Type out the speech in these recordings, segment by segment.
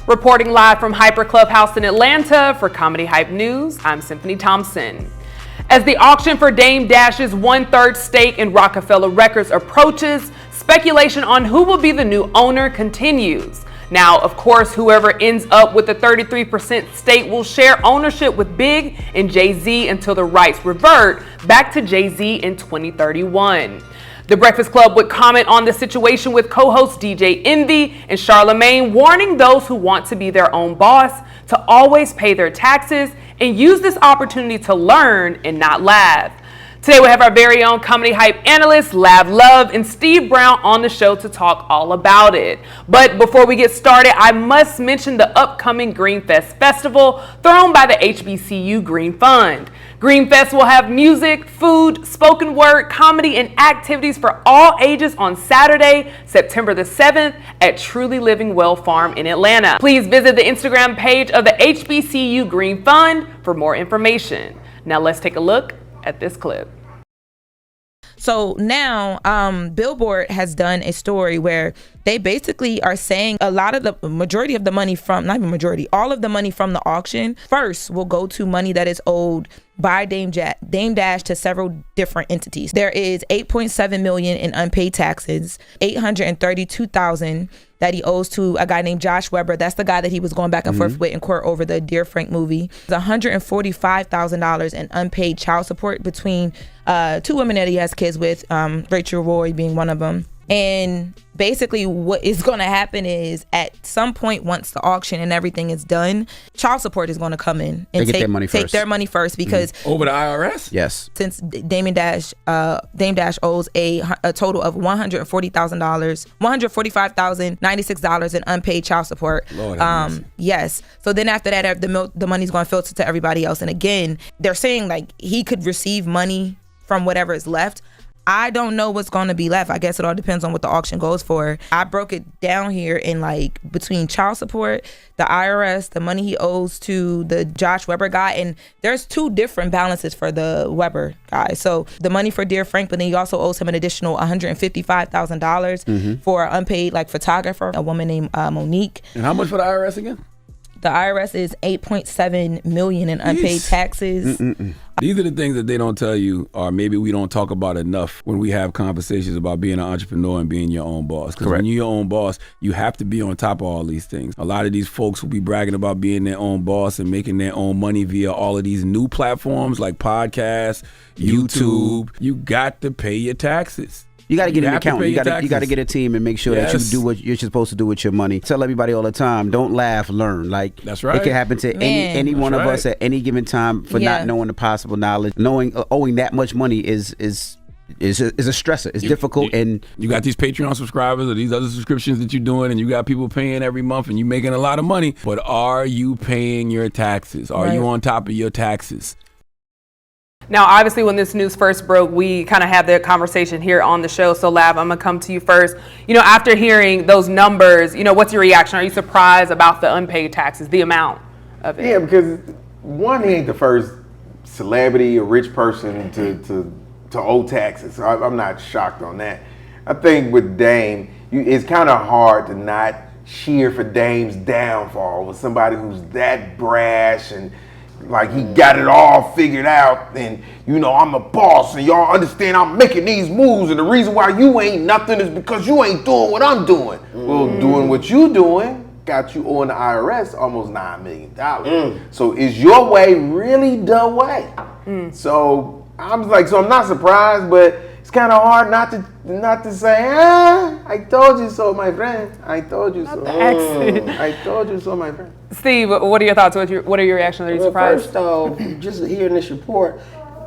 Reporting live from Hyper Clubhouse in Atlanta for Comedy Hype News, I'm Symphony Thompson. As the auction for Dame Dash's one-third stake in Rockefeller Records approaches, speculation on who will be the new owner continues. Now, of course, whoever ends up with the 33% stake will share ownership with Big and Jay-Z until the rights revert back to Jay-Z in 2031. The Breakfast Club would comment on the situation with co-host DJ Envy and Charlamagne, warning those who want to be their own boss to always pay their taxes and use this opportunity to learn and not laugh. Today we have our very own Comedy Hype analysts, Lav Love and Steve Brown on the show to talk all about it. But before we get started, I must mention the upcoming Greenfest Festival thrown by the HBCU Green Fund. Greenfest will have music, food, spoken word, comedy, and activities for all ages on Saturday, September the 7th at Truly Living Well Farm in Atlanta. Please visit the Instagram page of the HBCU Green Fund for more information. Now let's take a look at this clip. So now Billboard has done a story where they basically are saying a lot of the majority of the money from, not even majority, all of the money from the auction first will go to money that is owed by Dame Dash to several different entities. There is $8.7 million in unpaid taxes, $832,000 that he owes to a guy named Josh Weber. That's the guy that he was going back and forth with in court over the Dear Frank movie. $145,000 in unpaid child support between two women that he has kids with, Rachel Roy being one of them. And basically what is going to happen is at some point, once the auction and everything is done, child support is going to come in and take their money first because over the IRS. Yes, since Dame Dash owes a total of $145,096 in unpaid child support. Lord, yes. So then after that, the money's going to filter to everybody else. And again, they're saying like he could receive money from whatever is left. I don't know what's going to be left. I guess it all depends on what the auction goes for. I broke it down here in like between child support, the IRS, the money he owes to the Josh Weber guy, and there's two different balances for the Weber guy. So the money for Dear Frank, but then he also owes him an additional $155,000 for unpaid like photographer, a woman named Monique. And how much for the IRS again? The IRS is $8.7 million in unpaid taxes. These are the things that they don't tell you, or maybe we don't talk about enough when we have conversations about being an entrepreneur and being your own boss. Because when you're your own boss, you have to be on top of all these things. A lot of these folks will be bragging about being their own boss and making their own money via all of these new platforms like podcasts, YouTube. You got to pay your taxes. You got to get an accountant. You got to get a team and make sure that you do what you're supposed to do with your money. Tell everybody all the time, don't laugh, learn. Like that's right. It can happen to any one of us at any given time for not knowing the possible knowledge. Owing that much money is a stressor. It's difficult, and you got these Patreon subscribers or these other subscriptions that you're doing, and you got people paying every month, and you're making a lot of money. But are you paying your taxes? Are you on top of your taxes? Now, obviously, when this news first broke, we kind of had the conversation here on the show. So, Lav, I'm going to come to you first. You know, after hearing those numbers, you know, what's your reaction? Are you surprised about the unpaid taxes, the amount of it? Yeah, because one, he ain't the first celebrity or rich person to owe taxes. So I'm not shocked on that. I think with Dame, it's kind of hard to not cheer for Dame's downfall with somebody who's that brash and like he got it all figured out, and you know I'm a boss, and y'all understand I'm making these moves, and the reason why you ain't nothing is because you ain't doing what I'm doing. Well, doing what you doing got you owing the IRS almost $9 million. So is your way really the way? So I'm not surprised, but it's kind of hard not to say, I told you so, my friend. I told you so. I told you so, my friend. Steve, what are your thoughts? What are your reactions? Are you surprised? First off, just hearing this report,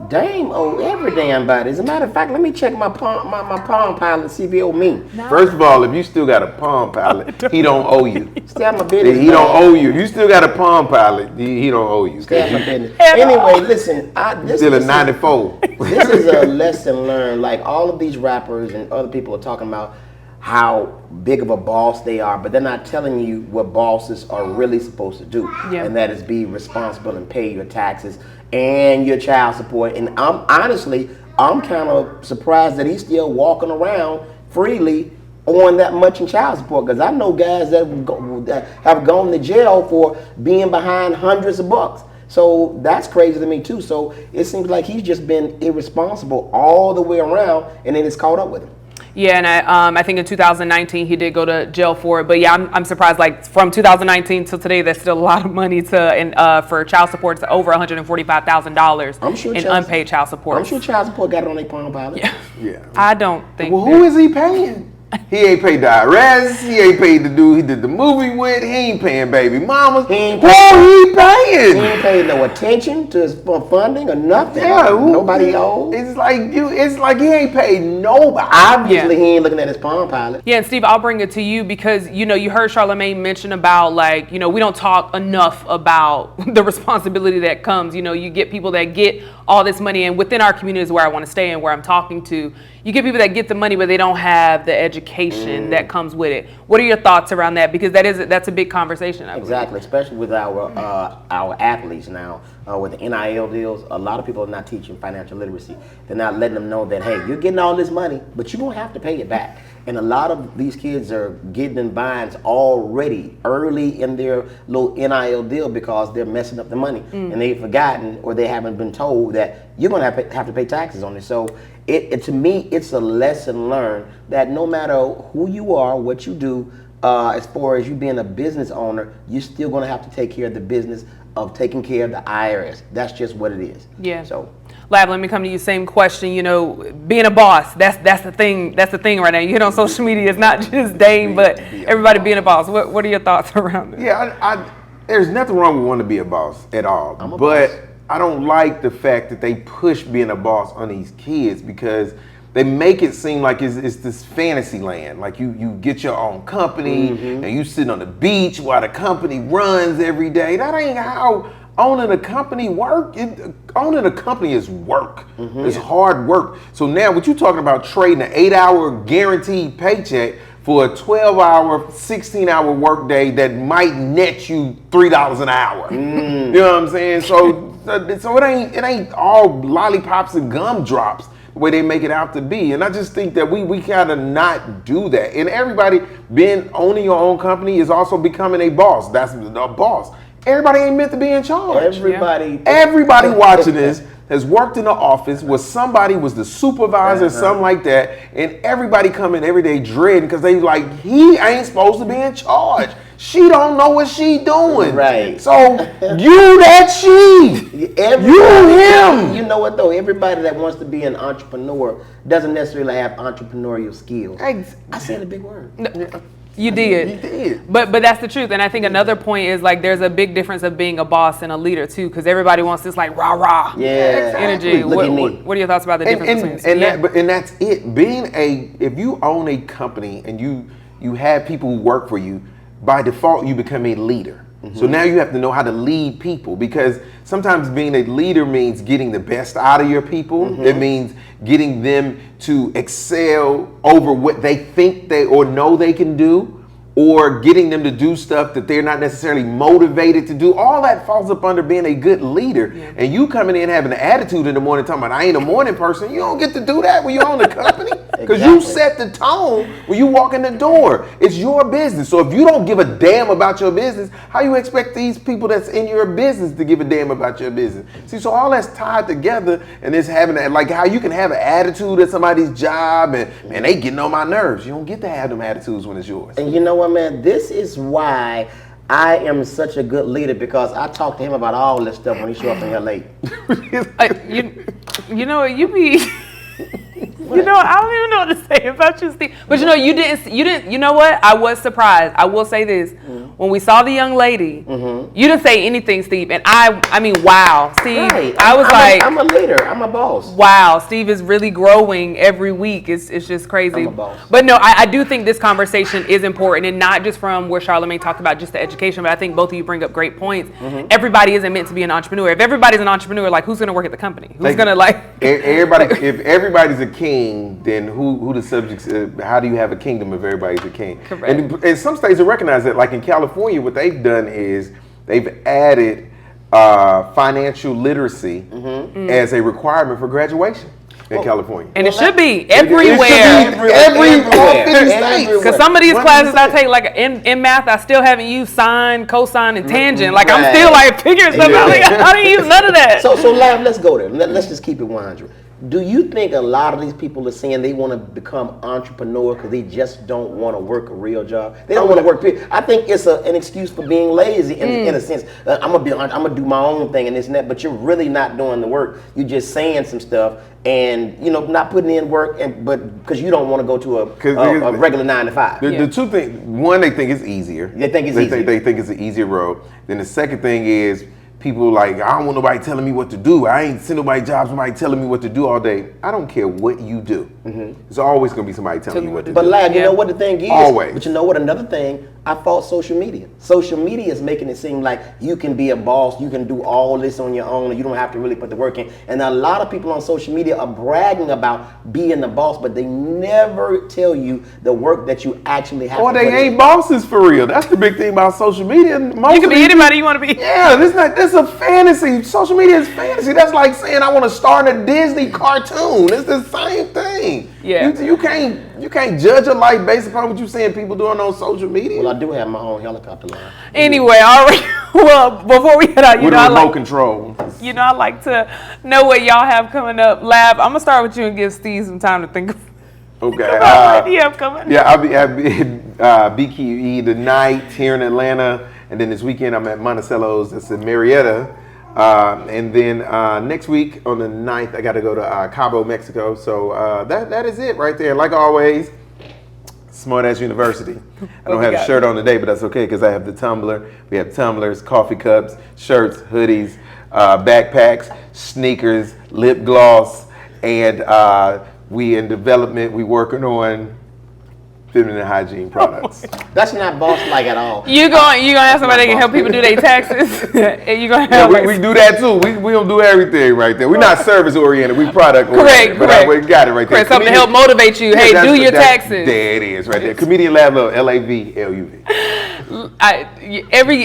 Dame owe every damn body. As a matter of fact, let me check my Palm Pilot, see if he owe me. No. First of all, if you still got a Palm Pilot, he don't owe you. Stay out my business. He don't owe you. If you still got a Palm Pilot, he don't owe you. Stay out my business. Anyway, listen. This still a 94. This is a lesson learned. Like all of these rappers and other people are talking about how big of a boss they are, but they're not telling you what bosses are really supposed to do. Yeah. And that is be responsible and pay your taxes and your child support. And I'm kind of surprised that he's still walking around freely on that much in child support, because I know guys that have gone to jail for being behind hundreds of bucks. So that's crazy to me too. So it seems like he's just been irresponsible all the way around, and then it's caught up with him. Yeah, and I think in 2019 he did go to jail for it. But yeah, I'm surprised. Like from 2019 till today, that's still a lot of money for child support. It's over $145,000 in unpaid child support. I'm sure child support got it on their Palm Pilot. Yeah. I don't think. Well, who is he paying? He ain't paid the IRS. He ain't paid the dude he did the movie with. He ain't paying baby mamas. Who he paying? He ain't paid no attention to his funding or nothing. Yeah, nobody owes. It's like he ain't paid nobody. Obviously, he ain't looking at his Palm Pilot. Yeah, and Steve, I'll bring it to you because you heard Charlamagne mention about we don't talk enough about the responsibility that comes. You get people that get all this money, and within our community is where I want to stay and where I'm talking to. You get people that get the money, but they don't have the education that comes with it. What are your thoughts around that? Because that's a big conversation. Exactly, especially with our athletes now with the NIL deals. A lot of people are not teaching financial literacy. They're not letting them know that, hey, you're getting all this money, but you're gonna have to pay it back. And a lot of these kids are getting in binds already early in their little NIL deal because they're messing up the money and they've forgotten or they haven't been told that you're going to have to pay taxes on it. So to me, it's a lesson learned that no matter who you are, what you do, as far as you being a business owner, you're still going to have to take care of the business of taking care of the IRS. That's just what it is. Yeah. So. Lab, let me come to you. Same question. Being a boss, that's the thing. That's the thing right now. You hit on social media. It's not just Dame, but everybody being a boss. What are your thoughts around it? Yeah, there's nothing wrong with wanting to be a boss at all. I'm a but boss. I don't like the fact that they push being a boss on these kids because they make it seem like it's this fantasy land. Like you get your own company and you sit on the beach while the company runs every day. That ain't how owning a company work. Owning a company is work. It's hard work. So now what you talking about trading an 8-hour guaranteed paycheck for a 12-hour, 16-hour work day that might net you $3 an hour. You know what I'm saying? So it ain't all lollipops and gumdrops the way they make it out to be. And I just think that we gotta not do that. And everybody owning your own company is also becoming a boss. That's the boss. Everybody ain't meant to be in charge. Everybody watching this has worked in the office where somebody was the supervisor or something like that, and everybody come in every day dreading because they like, he ain't supposed to be in charge. She don't know what she doing. Right. So you that she. You him. You know what though? Everybody that wants to be an entrepreneur doesn't necessarily have entrepreneurial skills. I said a big word. You did. You did. But that's the truth. And I think another point is there's a big difference of being a boss and a leader too, because everybody wants this rah energy. Look at me. What are your thoughts about the difference between and that's it. If you own a company and you have people who work for you, by default you become a leader. So now you have to know how to lead people, because sometimes being a leader means getting the best out of your people. It means getting them to excel over what they think or know they can do, or getting them to do stuff that they're not necessarily motivated to do. All that falls up under being a good leader. And you coming in having an attitude in the morning talking about, I ain't a morning person. You don't get to do that when you own the company. Because you set the tone when you walk in the door. It's your business. So if you don't give a damn about your business, how you expect these people that's in your business to give a damn about your business? See, so all that's tied together, and it's having that, like how you can have an attitude at somebody's job and man, they getting on my nerves. You don't get to have them attitudes when it's yours. And you know what, man? This is why I am such a good leader, because I talk to him about all this stuff when he shows up in here late. You know what, you be... I don't even know what to say about you, Steve. But you didn't, you know what? I was surprised. I will say this. When we saw the young lady, you didn't say anything, Steve. And I mean, wow, Steve. Right. I'm a leader. I'm a boss. Wow, Steve is really growing every week. It's just crazy. I'm a boss. But no, I do think this conversation is important, and not just from where Charlamagne talked about just the education, but I think both of you bring up great points. Everybody isn't meant to be an entrepreneur. If everybody's an entrepreneur, who's going to work at the company? Who's going to everybody? If everybody's a king, then who the subjects? How do you have a kingdom if everybody's a king? Correct. And some states have recognized that. Like in California, what they've done is they've added financial literacy as a requirement for graduation. in California. And it should be everywhere. Because some of these classes I take, like in math, I still haven't used sine, cosine, and tangent. Like I'm still like figuring stuff out. Like, I didn't use none of that. So Lab, let's go there. Let's just keep it 100. Do you think a lot of these people are saying they want to become entrepreneur because they just don't want to work a real job? They don't want to work. I think it's an excuse for being lazy in a sense. I'm gonna do my own thing and this and that, but you're really not doing the work. You're just saying some stuff and not putting in work, but because you don't want to go to a regular 9 to 5. The two things: one, they think it's easier. They think it's easier. They think it's an easier road. Then the second thing is, people like, I don't want nobody telling me what to do. I ain't send nobody jobs, somebody telling me what to do all day. I don't care what you do. There's always going to be somebody telling you what to do. But Lad, you know what the thing is? Always. But you know what, another thing, I fault social media. Social media is making it seem like you can be a boss, you can do all this on your own, and you don't have to really put the work in. And a lot of people on social media are bragging about being the boss, but they never tell you the work that you actually have to put in. Or they ain't bosses for real. That's the big thing about social media. You can be anybody you want to be. Yeah, this is a fantasy. Social media is fantasy. That's like saying I want to star in a Disney cartoon. It's the same thing. Yeah. You can't judge a life based upon what you're seeing people doing on social media. Well, I do have my own helicopter line. Anyway, all right. Well, before we head out, with a remote control. I like to know what y'all have coming up. Lab, I'm gonna start with you and give Steve some time to think of. Okay. What do you have coming? Yeah, I'll be at BQE tonight here in Atlanta, and then this weekend I'm at Monticello's. That's in Marietta. And then next week on the 9th, I got to go to Cabo, Mexico. So that is it right there. Like always, Smart Ass University. I don't have a shirt on today, but that's okay because I have the tumbler. We have tumblers, coffee cups, shirts, hoodies, backpacks, sneakers, lip gloss, and we in development. We working on feminine hygiene products. That's not boss-like at all. You gonna have somebody that can help people do their taxes? And you gonna have we do that too. We don't do everything right there. We're not service oriented. We product oriented. Correct. We got it right there. Something to help motivate you. Hey, do your taxes. There it is right there. Comedian Lab Love, LAVLUV.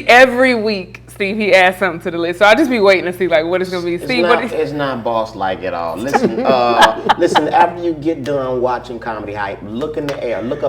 Every week, Steve, he adds something to the list. So I'll just be waiting to see like what it's gonna be. Steve, it's not boss-like at all. Listen, listen. After you get done watching Comedy Hype, look up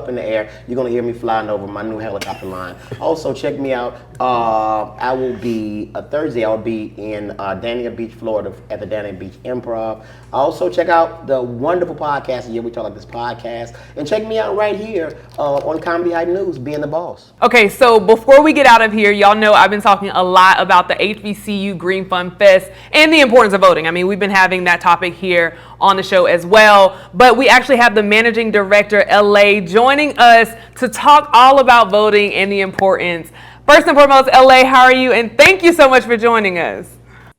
in the air. You're gonna hear me flying over my new helicopter line. Also, check me out. I will be Thursday. I'll be in Dania Beach, Florida, at the Dania Beach Improv. Also, check out the wonderful podcast. Yeah, we talk about this podcast, and check me out right here on Comedy Hype News, Being the Boss. Okay, so before we get out of here, y'all know I've been talking a lot about the HBCU Green Fund Fest and the importance of voting. I mean, we've been having that topic here on the show as well, but we actually have the managing director, LA, joining us to talk all about voting and the importance. First and foremost, LA, how are you? And thank you so much for joining us.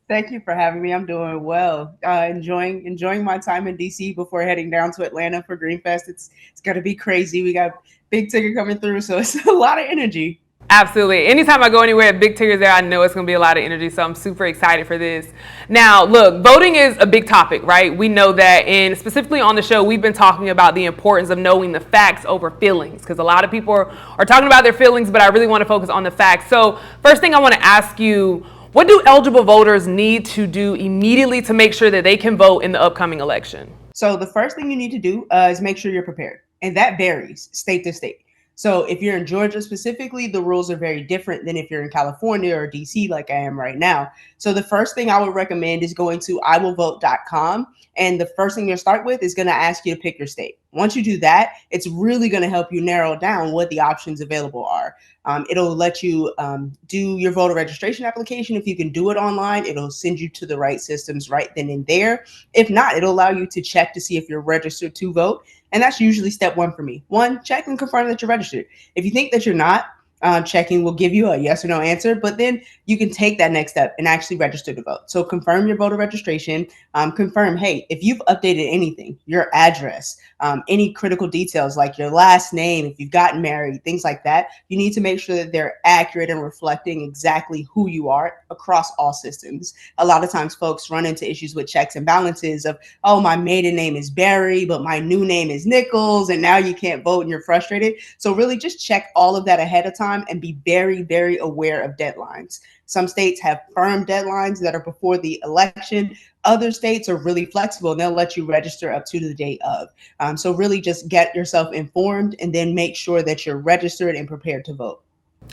Thank you for having me. I'm doing well. Enjoying my time in DC before heading down to Atlanta for Greenfest. It's gonna be crazy. We got big ticket coming through, so it's a lot of energy. Absolutely. Anytime I go anywhere, big tickers there, I know it's going to be a lot of energy. So I'm super excited for this. Now, look, voting is a big topic, right? We know that. And specifically on the show, we've been talking about the importance of knowing the facts over feelings, because a lot of people are talking about their feelings, but I really want to focus on the facts. So first thing I want to ask you, what do eligible voters need to do immediately to make sure that they can vote in the upcoming election? So the first thing you need to do is make sure you're prepared. And that varies state to state. So if you're in Georgia specifically, the rules are very different than if you're in California or DC like I am right now. So the first thing I would recommend is going to iwillvote.com. And the first thing you'll start with is going to ask you to pick your state. Once you do that, it's really going to help you narrow down what the options available are. It'll let you do your voter registration application. If you can do it online, it'll send you to the right systems right then and there. If not, it'll allow you to check to see if you're registered to vote. And that's usually step one for me. One, check and confirm that you're registered. If you think that you're not, checking will give you a yes or no answer, but then you can take that next step and actually register to vote. So confirm your voter registration, confirm, hey, if you've updated anything, your address, any critical details like your last name, if you've gotten married, things like that, you need to make sure that they're accurate and reflecting exactly who you are across all systems. A lot of times folks run into issues with checks and balances of, oh, my maiden name is Barry, but my new name is Nichols, and now you can't vote and you're frustrated. So really just check all of that ahead of time time and be very, very aware of deadlines. Some states have firm deadlines that are before the election. Other states are really flexible and they'll let you register up to the day of. So really just get yourself informed and then make sure that you're registered and prepared to vote.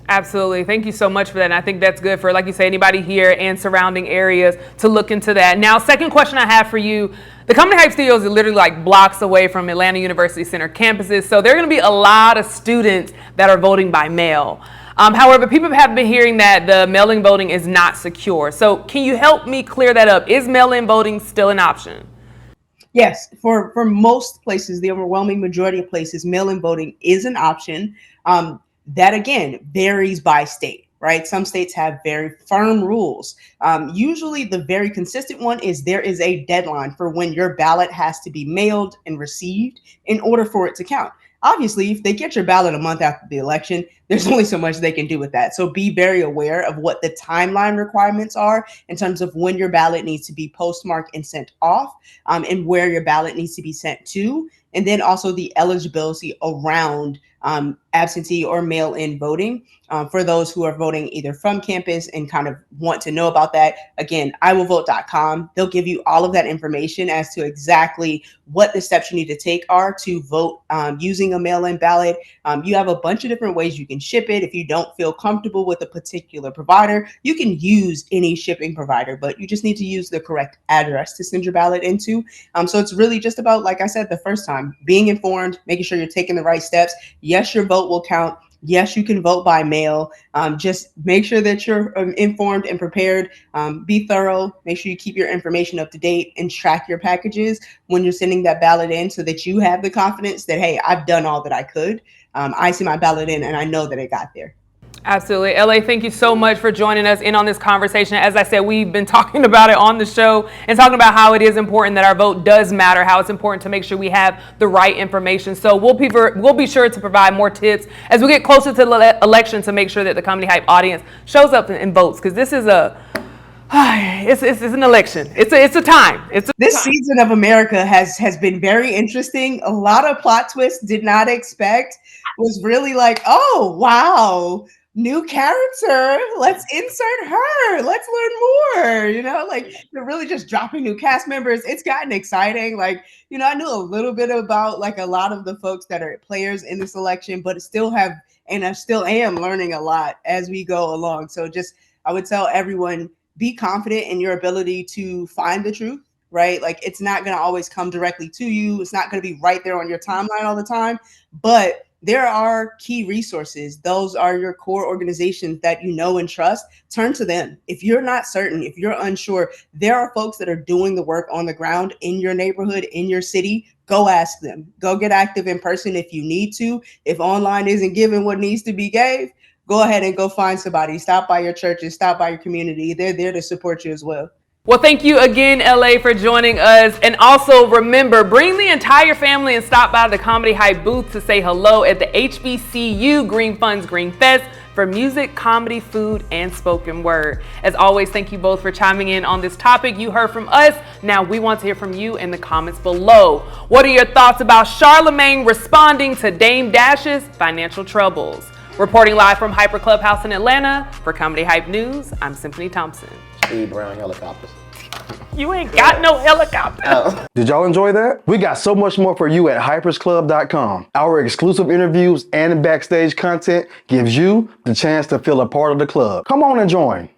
Absolutely. Thank you so much for that. And I think that's good for, like you say, anybody here and surrounding areas to look into that. Now, second question I have for you. The Comedy Hype Studios are literally like blocks away from Atlanta University Center campuses. So there are going to be a lot of students that are voting by mail. However, people have been hearing that the mail-in voting is not secure. So can you help me clear that up? Is mail-in voting still an option? Yes, for most places, the overwhelming majority of places, mail-in voting is an option. That again varies by state, right? Some states have very firm rules. Usually the very consistent one is there is a deadline for when your ballot has to be mailed and received in order for it to count. Obviously, if they get your ballot a month after the election, there's only so much they can do with that. So be very aware of what the timeline requirements are in terms of when your ballot needs to be postmarked and sent off, and where your ballot needs to be sent to. And then also the eligibility around absentee or mail-in voting for those who are voting either from campus and kind of want to know about that. Again, iwillvote.com. They'll give you all of that information as to exactly what the steps you need to take are to vote using a mail-in ballot. You have a bunch of different ways you can ship it. If you don't feel comfortable with a particular provider, you can use any shipping provider, but you just need to use the correct address to send your ballot into. So it's really just about, like I said the first time, being informed, making sure you're taking the right steps. Yes, your vote will count. Yes, you can vote by mail. Just make sure that you're informed and prepared. Be thorough. Make sure you keep your information up to date and track your packages when you're sending that ballot in so that you have the confidence that, hey, I've done all that I could. I see my ballot in and I know that it got there. Absolutely. LA, thank you so much for joining us in on this conversation. As I said, we've been talking about it on the show and talking about how it is important that our vote does matter, how it's important to make sure we have the right information. So we'll be sure to provide more tips as we get closer to the election to make sure that the Comedy Hype audience shows up and votes, because this is it's an election. It's a time. This season of America has been very interesting. A lot of plot twists did not expect. Was really like, oh wow, new character, let's insert her, let's learn more, like they're really just dropping new cast members. It's gotten exciting. Like, I knew a little bit about like a lot of the folks that are players in this election, but I still am learning a lot as we go along. So I would tell everyone, be confident in your ability to find the truth, right? Like, it's not going to always come directly to you. It's not going to be right there on your timeline all the time, but there are key resources. Those are your core organizations that you know and trust. Turn to them. If you're not certain, if you're unsure, there are folks that are doing the work on the ground in your neighborhood, in your city. Go ask them. Go get active in person if you need to. If online isn't giving what needs to be gave, go ahead and go find somebody. Stop by your churches, stop by your community. They're there to support you as well. Well, thank you again, LA, for joining us. And also remember, bring the entire family and stop by the Comedy Hype booth to say hello at the HBCU Green Funds Green Fest for music, comedy, food, and spoken word. As always, thank you both for chiming in on this topic. You heard from us. Now we want to hear from you in the comments below. What are your thoughts about Charlamagne responding to Dame Dash's financial troubles? Reporting live from Hyper Clubhouse in Atlanta for Comedy Hype News, I'm Symphony Thompson. Steve Brown helicopters. You ain't got no helicopter. Oh. Did y'all enjoy that? We got so much more for you at hypersclub.com. Our exclusive interviews and backstage content gives you the chance to feel a part of the club. Come on and join.